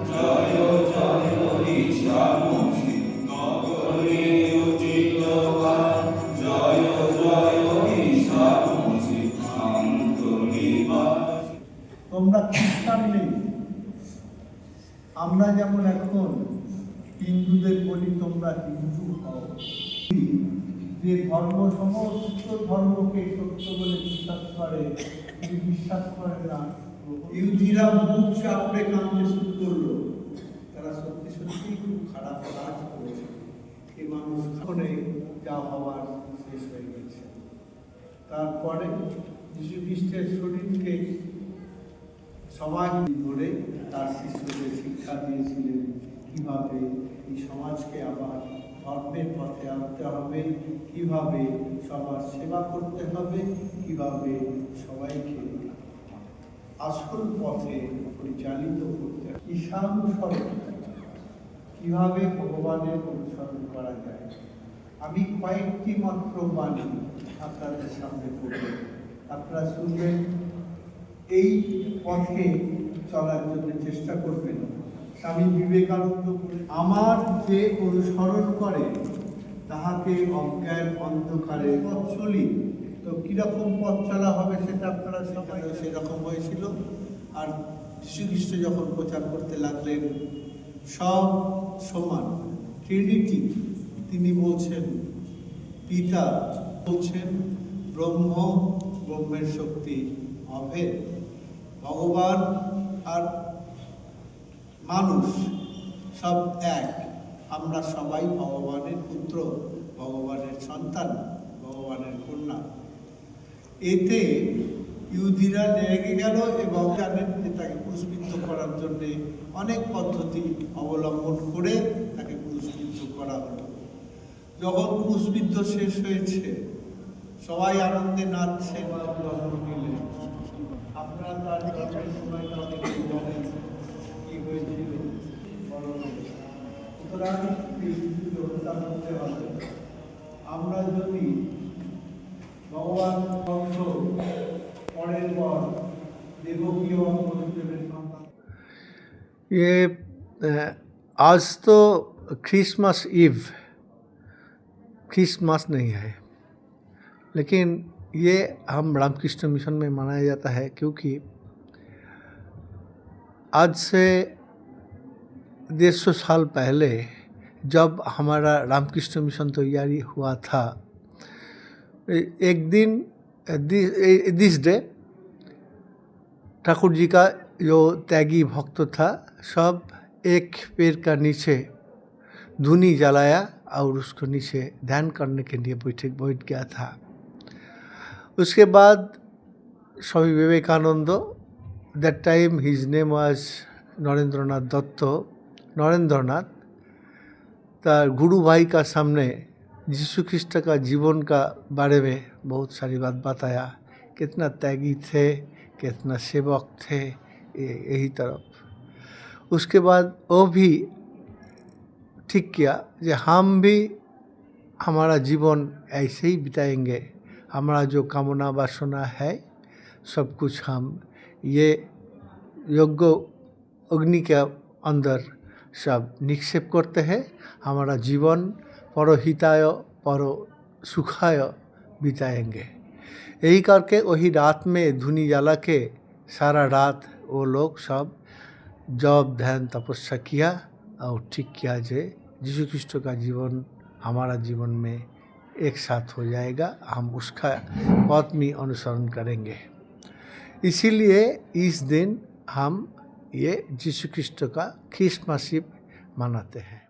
জয় জয় ঈশা মসি নগরে উচিত জয় জয় ঈশা মসি শান্ত নিবাস। তোমরা খ্রিস্টান নেই, আমরা যেমন এখন হিন্দুদের বলি তোমরা হিন্দু হও। যে ধর্ম সমস্ত ধর্মকে সত্য বলে বিশ্বাস করে, কিন্তু বিশ্বাস করে না। ইহুদিরা মুখ চাপড়ে কাঁদতে শুরু করলো, তারা সত্যি সত্যি খুব খারাপ কাজ করেছে। এই মানুষ করে যা হওয়ার শেষ হয়ে গেছে। তারপরে যীশু খ্রিস্টের শরীরকে সমাজ ধরে তার শিষ্যদের শিক্ষা দিয়েছিলেন কিভাবে এই সমাজকে আবার ধর্মের পথে আনতে হবে, কিভাবে সবার সেবা করতে হবে, কিভাবে সবাইকে আসল পথে পরিচালিত করতে হবে। ঈশানুসরণ কিভাবে ভগবানের অনুসরণ করা যায়, আমি কয়েকটি মাত্র বাণী আপনাদের সামনে পড়ব, আপনারা শুনবেন, এই পথে চলার জন্য চেষ্টা করবেন। স্বামী বিবেকানন্দ আমার যে অনুসরণ করে তাহাকে অজ্ঞান অন্ধকারে পথ চলি। তো কীরকম পথ চলা হবে সেটা আপনারা সবাই সেরকম হয়েছিল। আর যীশুখ্রিস্ট যখন প্রচার করতে লাগলেন সব সমান, ট্রিনিটি, তিনি বলছেন পিতা, বলছেন ব্রহ্ম, ব্রহ্মের শক্তি অভেদ, ভগবান আর মানুষ সব এক, আমরা সবাই ভগবানের পুত্র, ভগবানের সন্তান, ভগবানের কন্যা। এতে ইহুদিরা লেগে গেল এবং জানেন যে তাকে ক্রুশবিদ্ধ করার জন্যে অনেক পদ্ধতি অবলম্বন করে তাকে ক্রুশবিদ্ধ করা হলো। যখন ক্রুশবিদ্ধ শেষ হয়েছে সবাই আনন্দে নাচছেন, নিলেন। আপনারা তার জন্মের সময়টা অনেকে জানেন কি হয়েছিল। সুতরাং যোগ্যতা করতে হবে। আমরা যদি ভগবান বংশ পরের পর দেবকীয় বসুদেবের সন্তান। ये आज तो क्रिसमस ईव, क्रिसमस नहीं है, लेकिन ये हम रामकृष्ण मिशन में मनाया जाता है क्योंकि आज से 150 साल पहले जब हमारा रामकृष्ण मिशन तैयारी हुआ था, एक दिन दिस डे ठाकुर जी का जो त्यागी भक्त था सब एक पेड़ का नीचे धूनी जलाया और उसको नीचे ध्यान करने के लिए बैठ गया था। उसके बाद Swami Vivekananda, that time his name was Narendranath Datta, Narendranath, तार गुरु भाई का सामने यीशु ख्रिस्ट का जीवन का बारे में बहुत सारी बात बताया, कितना त्यागी थे, कितना सेवक थे, यही तरफ। उसके बाद वो भी ठीक किया कि हम भी हमारा जीवन ऐसे ही बिताएंगे, हमारा जो कामना वासना है सब कुछ हम ये यज्ञ अग्नि के अंदर सब निक्षेप करते हैं, हमारा जीवन परहिताय पर सुखाय बिताएंगे। यही करके वही रात में धूनी जला के सारा रात वो लोग सब जब ध्यान तपस्या किया और ठीक किया जे यीशु ख्रिस्ट का जीवन हमारा जीवन में एक साथ हो जाएगा, हम उसका पथ में अनुसरण करेंगे। इसीलिए इस दिन हम ये यीशु ख्रिस्ट का क्रिसमस ईव मनाते हैं।